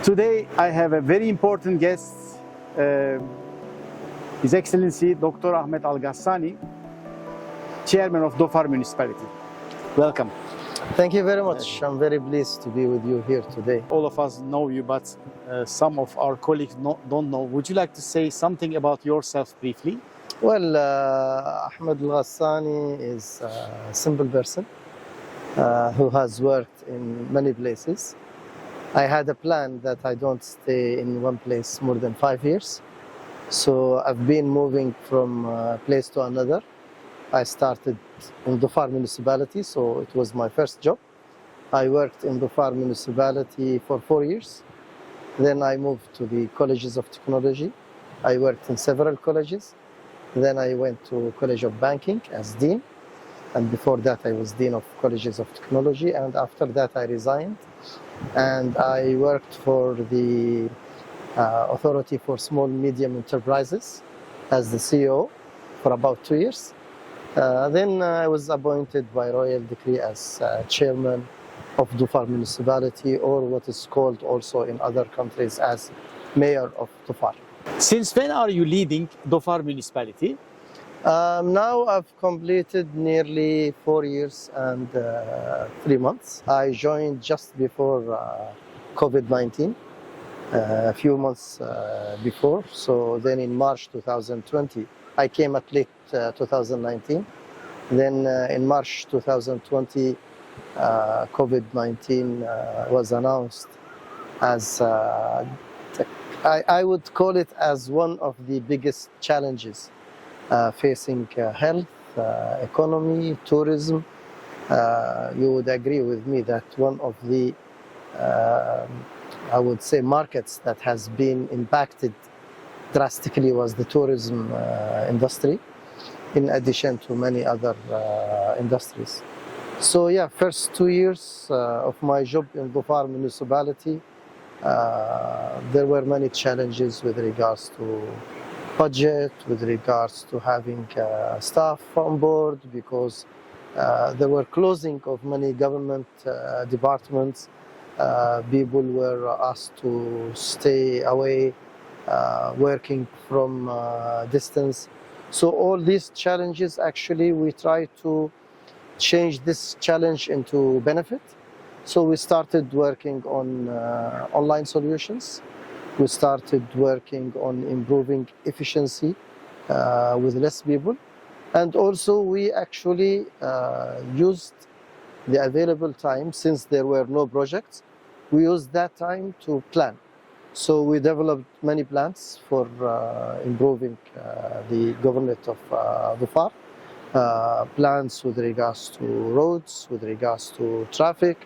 Today I have a very important guest, His Excellency Dr. Ahmed Al-Ghassani, Chairman of Dhofar Municipality. Welcome. Thank you very much. I'm very pleased to be with you here today. All of us know you, but some of our colleagues don't know. Would you like to say something about yourself briefly? Well, Ahmed Al-Ghassani is a simple person who has worked in many places. I had a plan that I don't stay in one place more than 5 years. So I've been moving from place to another. I started in Dhofar municipality, so it was my first job. I worked in Dhofar municipality for 4 years. Then I moved to the colleges of technology. I worked in several colleges. Then I went to College of Banking as Dean. And before that, I was Dean of Colleges of Technology. And after that, I resigned. And I worked for the Authority for Small and Medium Enterprises as the CEO for about 2 years. Then I was appointed by royal decree as chairman of Dhofar municipality, or what is called also in other countries as mayor of Dhofar. Since when are you leading Dhofar municipality? Now I've completed nearly 4 years and 3 months. I joined just before COVID-19, a few months before. So then in March 2020, I came at late 2019. Then in March 2020, COVID-19 was announced as, I would call it as one of the biggest challenges facing health, economy, tourism. You would agree with me that one of the, I would say, markets that has been impacted drastically was the tourism industry, in addition to many other industries. So yeah, first 2 years of my job in Dhofar municipality, there were many challenges with regards to budget, with regards to having staff on board, because there were closing of many government departments. People were asked to stay away, working from distance. So all these challenges, actually, we try to change this challenge into benefit. So we started working on online solutions. We started working on improving efficiency with less people. And also we actually used the available time, since there were no projects, we used that time to plan. So we developed many plans for improving the government of Dhofar. Plans with regards to roads, with regards to traffic,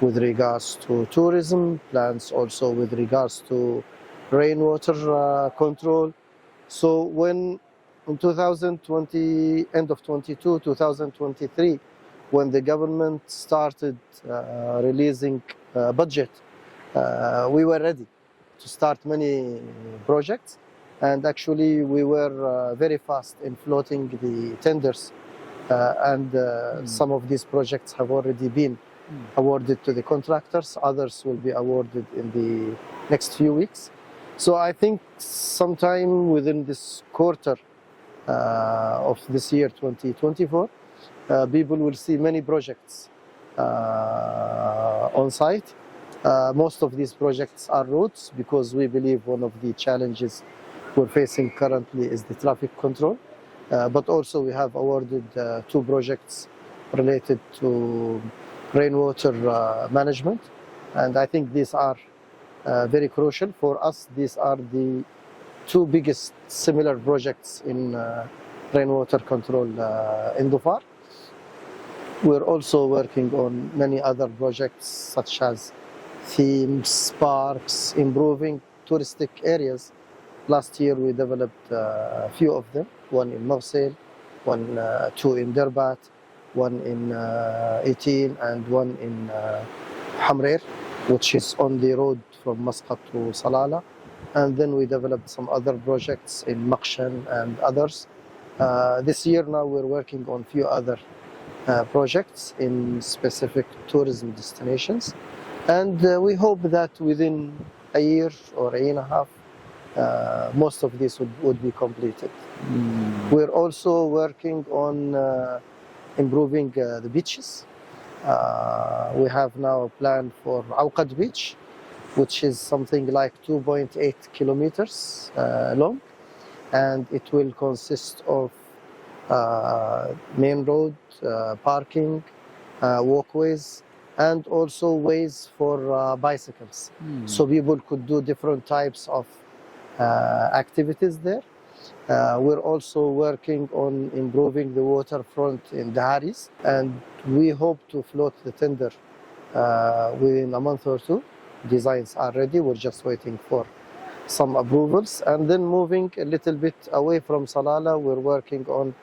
with regards to tourism, plans also with regards to rainwater control. So when in 2020, end of 22, 2023, when the government started releasing budget, we were ready to start many projects. And actually we were very fast in floating the tenders. Some of these projects have already been awarded to the contractors. Others will be awarded in the next few weeks. So I think sometime within this quarter of this year, 2024, people will see many projects on site. Most of these projects are roads, because we believe one of the challenges we're facing currently is the traffic control. But also we have awarded 2 projects related to rainwater management. And I think these are very crucial for us. These are the 2 biggest similar projects in rainwater control in Dhofar. We're also working on many other projects, such as themes, parks, improving touristic areas. Last year we developed a few of them, one in Mohsin, 2 in Derbat, one in 18, and one in Hamrer, which is on the road from Muscat to Salala. And then we developed some other projects in Makshan and others. This year now we're working on a few other projects in specific tourism destinations. And we hope that within a year or a year and a half, most of this would be completed. We're also working on improving the beaches. We have now a plan for Awqad Beach, which is something like 2.8 kilometers long, and it will consist of main road, parking, walkways, and also ways for bicycles. So people could do different types of activities there. We're also working on improving the waterfront in Daharis, and we hope to float the tender within a month or two. Designs are ready, we're just waiting for some approvals. And then moving a little bit away from Salalah, we're working on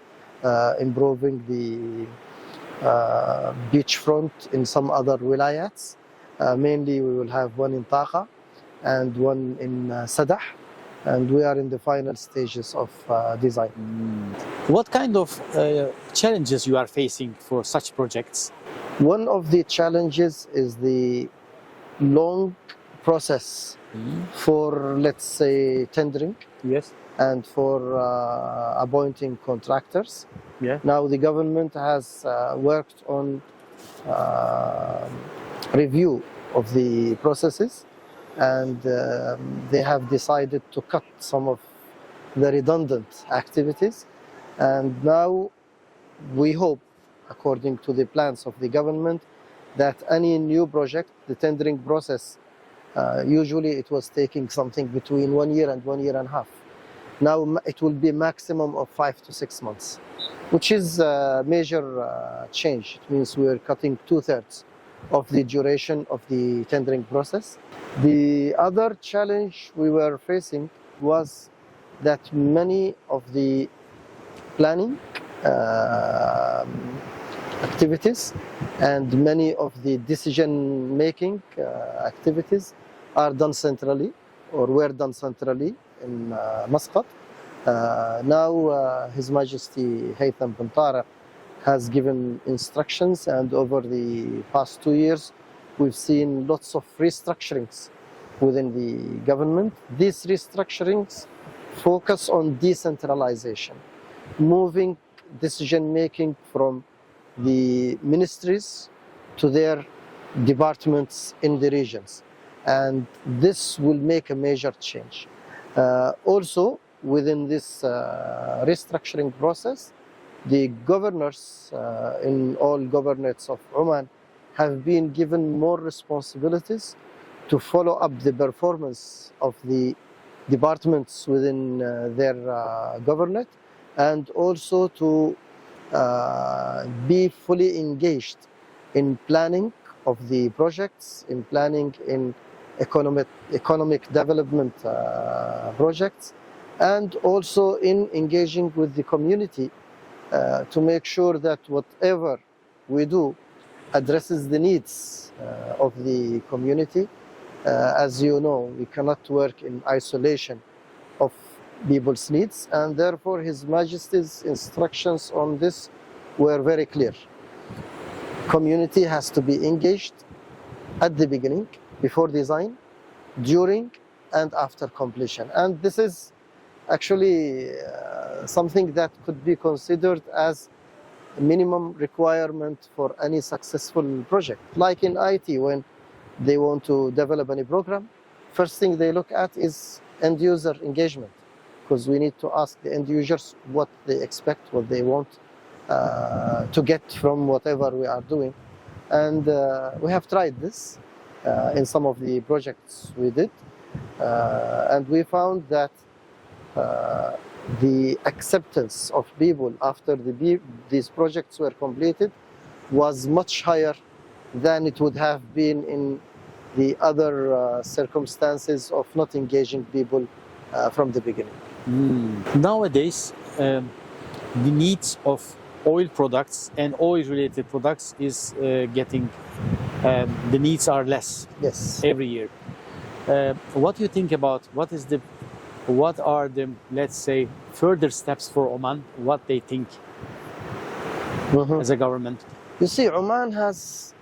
improving the beachfront in some other wilayats. Mainly we will have one in Taqa and one in Sadah, and we are in the final stages of design. What kind of challenges you are facing for such projects? One of the challenges is the long process for, let's say, tendering. Yes. And for appointing contractors. Yeah. Now the government has worked on review of the processes, and they have decided to cut some of the redundant activities. And now we hope, according to the plans of the government, that any new project, the tendering process, usually it was taking something between 1 year and 1 year and a half. Now it will be maximum of 5 to 6 months, which is a major change. It means we're cutting 2/3 of the duration of the tendering process. The other challenge we were facing was that many of the planning activities and many of the decision-making activities are done centrally, or were done centrally in Muscat. Now His Majesty Haytham bin Tara has given instructions, and over the past 2 years we've seen lots of restructurings within the government. These restructurings focus on decentralization, moving decision-making from the ministries to their departments in the regions, and this will make a major change. Also, within this restructuring process, the governors in all governorates of Oman have been given more responsibilities to follow up the performance of the departments within their governorate, and also to be fully engaged in planning of the projects, in planning in economic development projects, and also in engaging with the community to make sure that whatever we do addresses the needs of the community. As you know, we cannot work in isolation of people's needs, and therefore His Majesty's instructions on this were very clear. Community has to be engaged at the beginning, before design, during and after completion. And this is actually something that could be considered as a minimum requirement for any successful project. Like in IT, when they want to develop any program, first thing they look at is end user engagement, because we need to ask the end users what they expect, what they want to get from whatever we are doing. And we have tried this in some of the projects we did, and we found that the acceptance of people after these projects were completed was much higher than it would have been in the other circumstances of not engaging people from the beginning. Nowadays, the needs of oil products and oil-related products is getting, the needs are less. Yes. Every year. What do you think about what are the, let's say, further steps for Oman? What they think as a government? You see, Oman has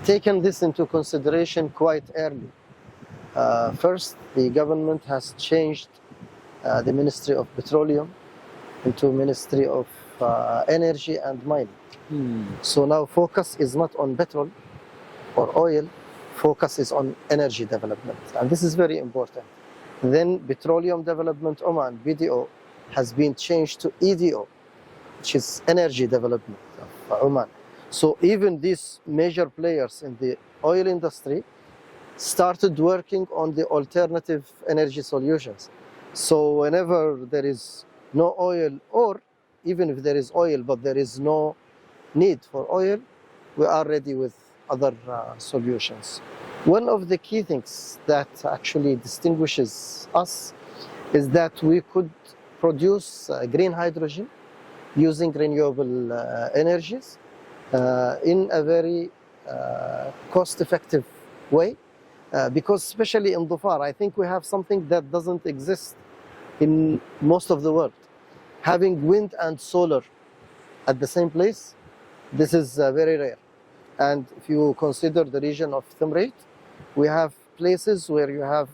taken this into consideration quite early. First, the government has changed the Ministry of Petroleum into Ministry of Energy and Mining. So now focus is not on petrol or oil, focus is on energy development, and this is very important. Then Petroleum Development Oman, BDO, has been changed to EDO, which is Energy Development of Oman. So even these major players in the oil industry started working on the alternative energy solutions. So whenever there is no oil, or even if there is oil but there is no need for oil, we are ready with other solutions. One of the key things that actually distinguishes us is that we could produce green hydrogen using renewable energies in a very cost-effective way, because especially in Dhofar, I think we have something that doesn't exist in most of the world. Having wind and solar at the same place, this is very rare. And if you consider the region of Thumrait, we have places where you have,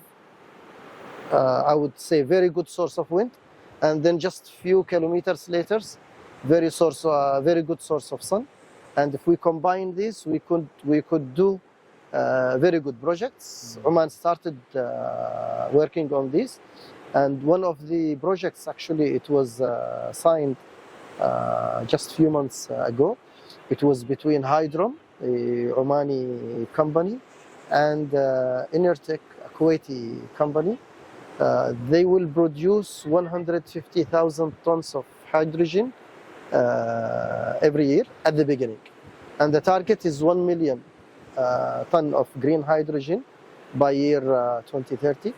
I would say, very good source of wind, and then just few kilometers later, very good source of sun. And if we combine these, we could do very good projects. Oman started working on this, and one of the projects, actually, it was signed just a few months ago. It was between Hydrom, a Omani company, and Enertech, a Kuwaiti company. They will produce 150,000 tons of hydrogen every year at the beginning. And the target is 1 million ton of green hydrogen by year 2030.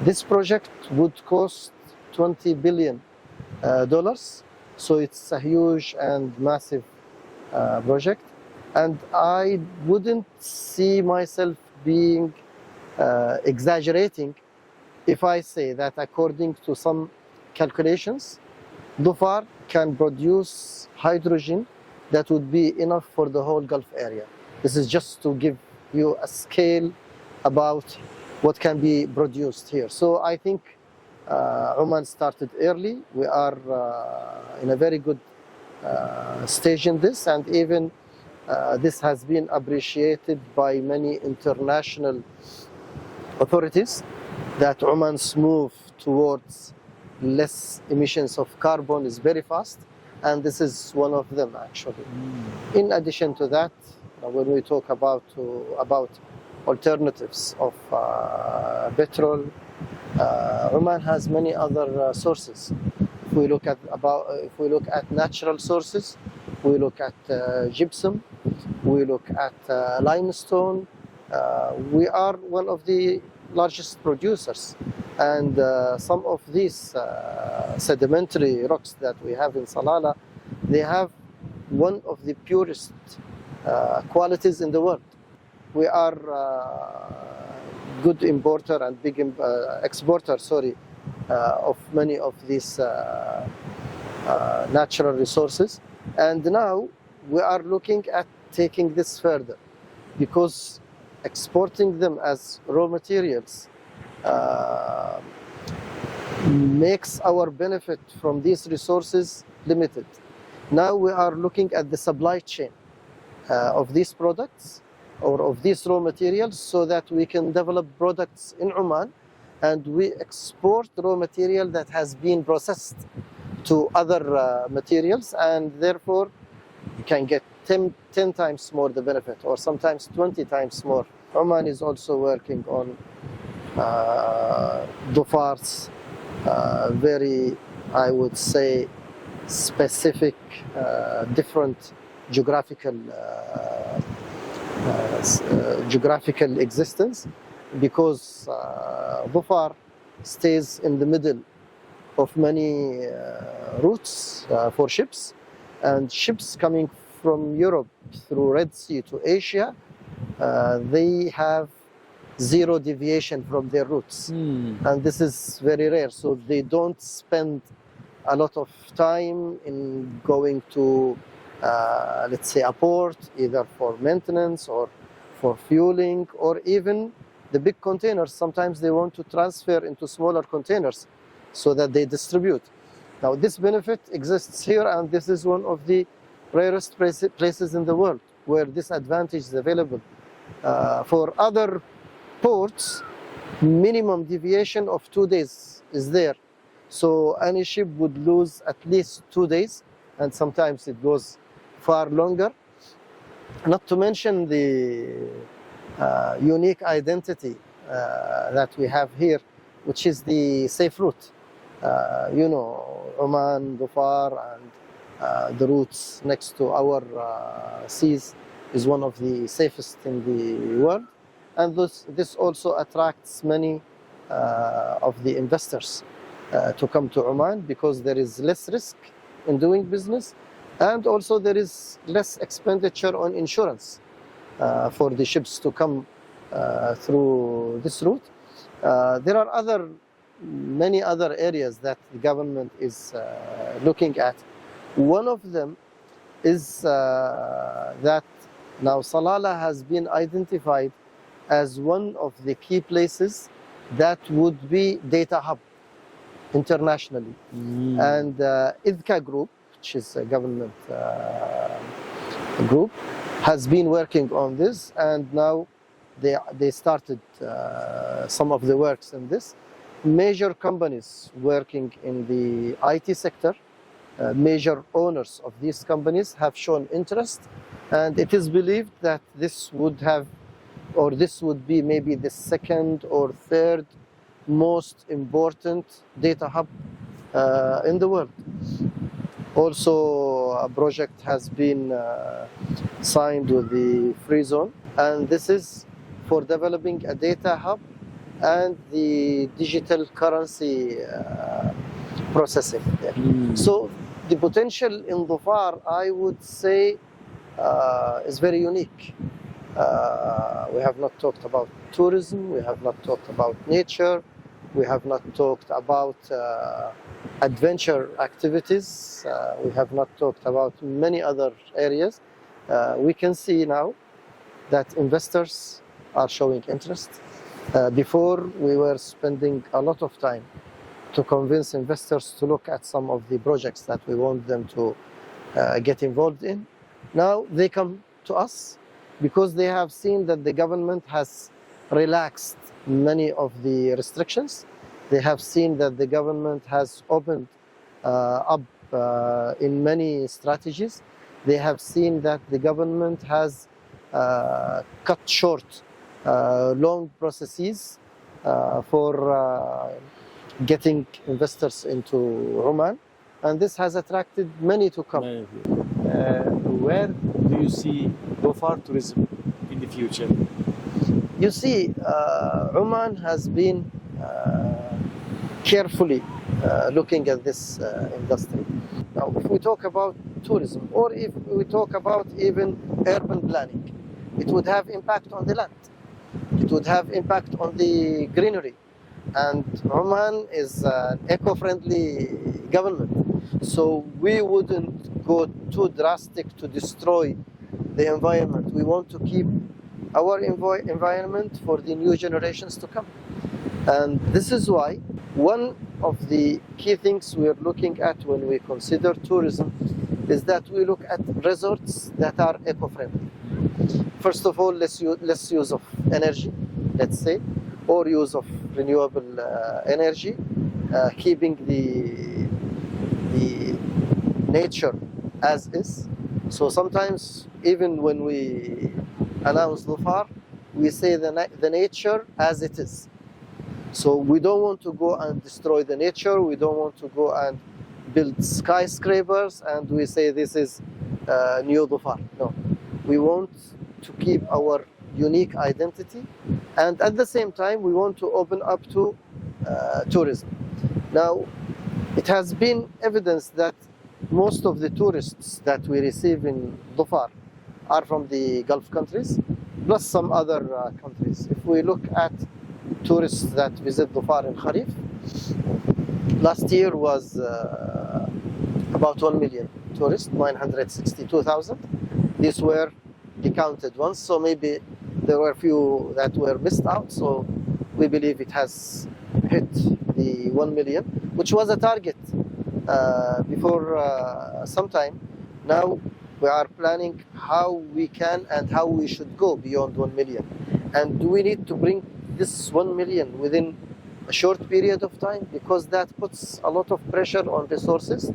This project would cost $20 billion. So it's a huge and massive project. And I wouldn't see myself being exaggerating if I say that according to some calculations, Dhofar can produce hydrogen that would be enough for the whole Gulf area. This is just to give you a scale about what can be produced here. So I think Oman started early. We are in a very good stage in this, and even this has been appreciated by many international authorities, that Oman's move towards less emissions of carbon is very fast, and this is one of them, actually. In addition to that, when we talk about alternatives of petrol, Oman has many other sources. If we look at natural sources, we look at gypsum, we look at limestone. We are one of the largest producers, and some of these sedimentary rocks that we have in Salalah, they have one of the purest qualities in the world. We are good importer and big exporter, of many of these natural resources. And now we are looking at taking this further, because exporting them as raw materials makes our benefit from these resources limited. Now we are looking at the supply chain of these products or of these raw materials, so that we can develop products in Oman and we export raw material that has been processed to other materials, and therefore you can get 10 times more the benefit, or sometimes 20 times more. Oman is also working on Dhofar's very, I would say, specific, different geographical existence, because Dhofar stays in the middle of many routes for ships, and ships coming from Europe through Red Sea to Asia, they have zero deviation from their routes. And this is very rare, so they don't spend a lot of time in going to let's say a port, either for maintenance or for fueling, or even the big containers, sometimes they want to transfer into smaller containers so that they distribute. Now, this benefit exists here, and this is one of the rarest places in the world where this advantage is available. For other ports, minimum deviation of 2 days is there. So any ship would lose at least 2 days, and sometimes it goes far longer. Not to mention the unique identity that we have here, which is the safe route. You know, Oman, Dhofar, and the routes next to our seas is one of the safest in the world. And this also attracts many of the investors to come to Oman, because there is less risk in doing business, and also there is less expenditure on insurance for the ships to come through this route. There are many other areas that the government is looking at. One of them is that now Salalah has been identified as one of the key places that would be data hub internationally. And IDCA Group, which is a government group, has been working on this, and now they started some of the works in this. Major companies working in the IT sector, major owners of these companies have shown interest, and it is believed that this would be maybe the second or third most important data hub in the world. Also, a project has been signed with the Free Zone, and this is for developing a data hub and the digital currency processing there. So the potential in Dhofar, I would say, is very unique. We have not talked about tourism, we have not talked about nature, we have not talked about adventure activities, we have not talked about many other areas. We can see now that investors are showing interest. Before, we were spending a lot of time to convince investors to look at some of the projects that we want them to get involved in. Now they come to us because they have seen that the government has relaxed many of the restrictions. They have seen that the government has opened up in many strategies. They have seen that the government has cut short long processes for getting investors into Oman, and this has attracted many to come. Where do you see Dhofar tourism in the future? You see, Oman has been carefully looking at this industry. Now, if we talk about tourism, or if we talk about even urban planning, it would have impact on the land. It would have impact on the greenery. And Oman is an eco-friendly government. So we wouldn't go too drastic to destroy the environment. We want to keep our environment for the new generations to come. And this is why one of the key things we are looking at when we consider tourism is that we look at resorts that are eco-friendly. First of all, less use of energy, let's say, or use of renewable energy, keeping the nature as is. So sometimes, even when we announce Dhofar, we say the nature as it is. So we don't want to go and destroy the nature. We don't want to go and build skyscrapers and we say this is new Dhofar. No, we want to keep our unique identity, and at the same time we want to open up to tourism. Now, it has been evidenced that most of the tourists that we receive in Dhofar are from the Gulf countries, plus some other countries. If we look at tourists that visit Dhofar in Kharif, last year was about 1 million tourists, 962,000. These were the counted ones, so maybe there were a few that were missed out, so we believe it has hit the 1 million, which was a target before some time. Now we are planning how we can and how we should go beyond 1 million. And do we need to bring this 1 million within a short period of time? Because that puts a lot of pressure on resources,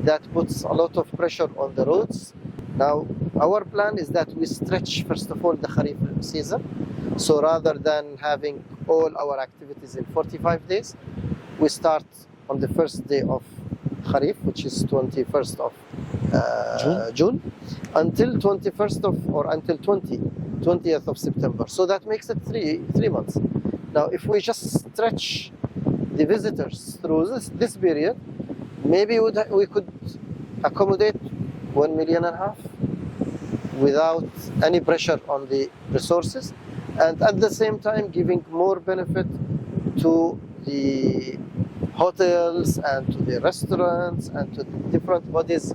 that puts a lot of pressure on the roads. Now, our plan is that we stretch, first of all, the Kharif season. So rather than having all our activities in 45 days, we start on the first day of Kharif, which is 21st of June, until 21st of, or until 20th of September. So that makes it three months. Now, if we just stretch the visitors through this period, maybe we could accommodate 1.5 million without any pressure on the resources, and at the same time giving more benefit to the hotels and to the restaurants and to the different bodies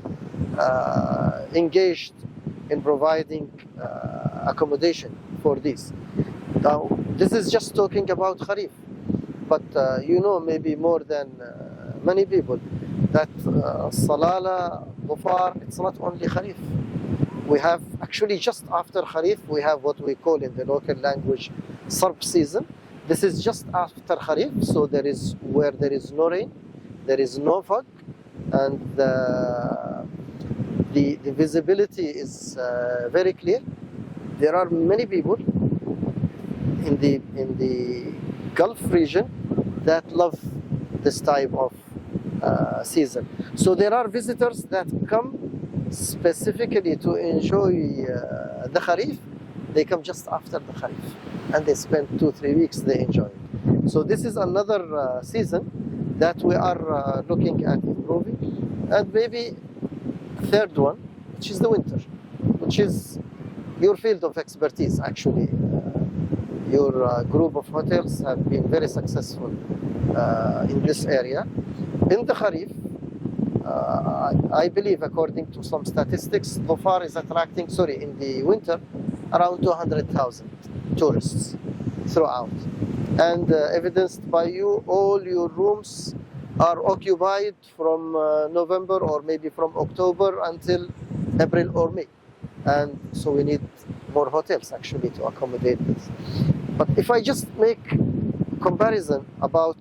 engaged in providing accommodation for these. Now, this is just talking about Kharif, but you know maybe more than many people that Salala, Dhofar, it's not only Kharif. We have actually just after Kharif, we have what we call in the local language Sarb season. This is just after Kharif, so there is where there is no rain, there is no fog, and the visibility is very clear. There are many people in the Gulf region that love this type of season. So there are visitors that come specifically to enjoy the Kharif. They come just after the Kharif and they spend 2-3 weeks, they enjoy it. So this is another season that we are looking at improving. And maybe a third one, which is the winter, which is your field of expertise actually. Your group of hotels have been very successful in this area. In the Kharif, I believe according to some statistics, Dhofar is attracting, in the winter, around 200,000 tourists throughout. And evidenced by you, all your rooms are occupied from November or maybe from October until April or May. And so we need more hotels actually to accommodate this. But if I just make comparison about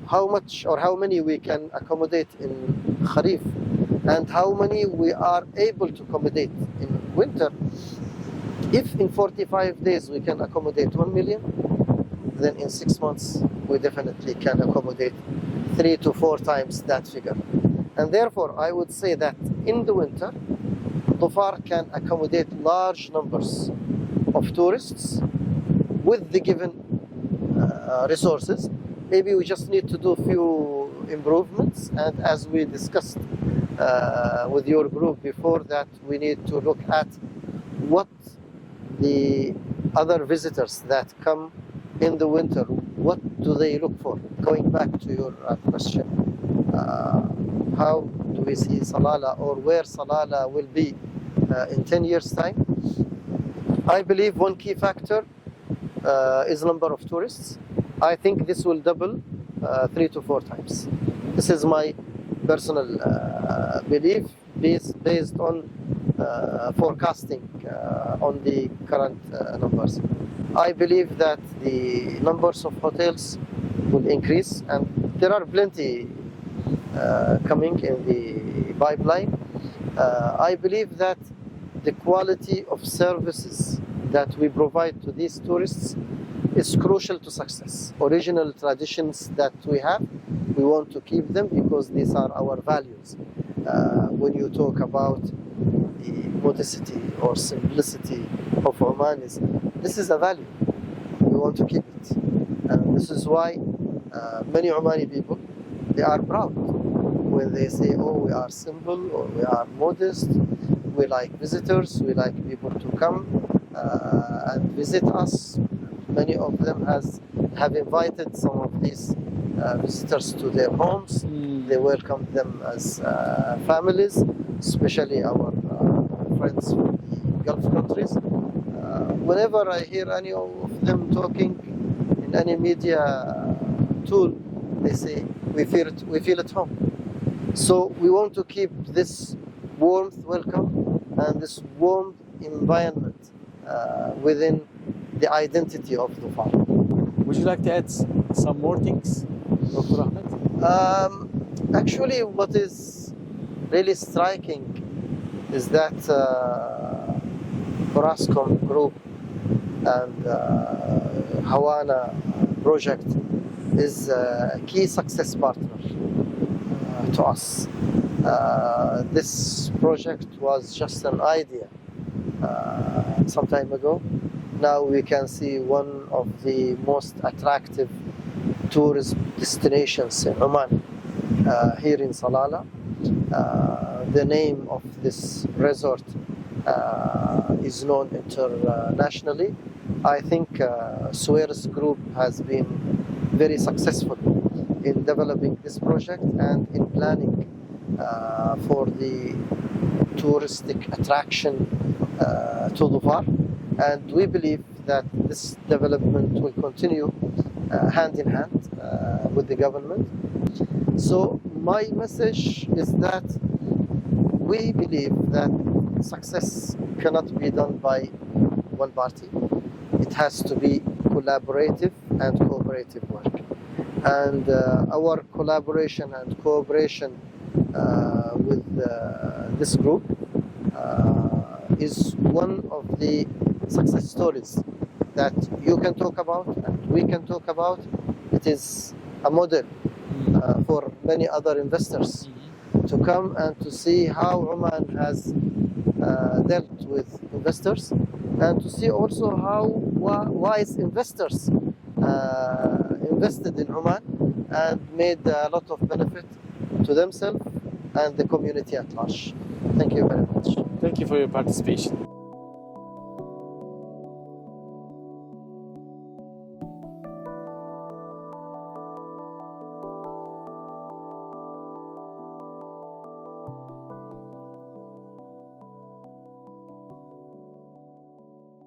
how much or how many we can accommodate in Kharif and how many we are able to accommodate in winter, if in 45 days we can accommodate 1 million, then in 6 months we definitely can accommodate 3 to 4 times that figure. And therefore I would say that in the winter, Dhofar can accommodate large numbers of tourists with the given resources. Maybe we just need to do a few improvements, and as we discussed with your group before, that we need to look at what the other visitors that come in the winter, what do they look for? Going back to your question, how do we see Salala, or where Salala will be in 10 years' time? I believe one key factor is number of tourists. I think this will double 3 to 4 times. This is my personal belief based on forecasting on the current numbers. I believe that the numbers of hotels will increase, and there are plenty coming in the pipeline. I believe that the quality of services that we provide to these tourists is crucial to success. Original traditions that we have, we want to keep them because these are our values. When you talk about the modesty or simplicity of Omanism, this is a value. We want to keep it. And this is why many Omani people, they are proud when they say, oh, we are simple, or we are modest, we like visitors, we like people to come and visit us. Many of them have invited some of these visitors to their homes. They welcome them as families, especially our friends from the Gulf countries. whenever I hear any of them talking in any media tool, they say we feel at home. So we want to keep this warmth welcome and this warm environment within the identity of Dhofar. Would you like to add some more things, Dr. Ahmed? Actually, what is really striking is that Orascom Group and Hawana project is a key success partner to us. This project was just an idea some time ago. Now we can see one of the most attractive tourist destinations in Oman, here in Salalah. The name of this resort is known internationally. I think Suez Group has been very successful in developing this project and in planning for the touristic attraction to Dhofar. And we believe that this development will continue hand in hand with the government. So my message is that we believe that success cannot be done by one party. It has to be collaborative and cooperative work. And our collaboration and cooperation with this group is one of the success stories that you can talk about and we can talk about. It is a model for many other investors to come and to see how Oman has dealt with investors, and to see also how wise investors invested in Oman and made a lot of benefit to themselves and the community at large. Thank you very much. Thank you for your participation.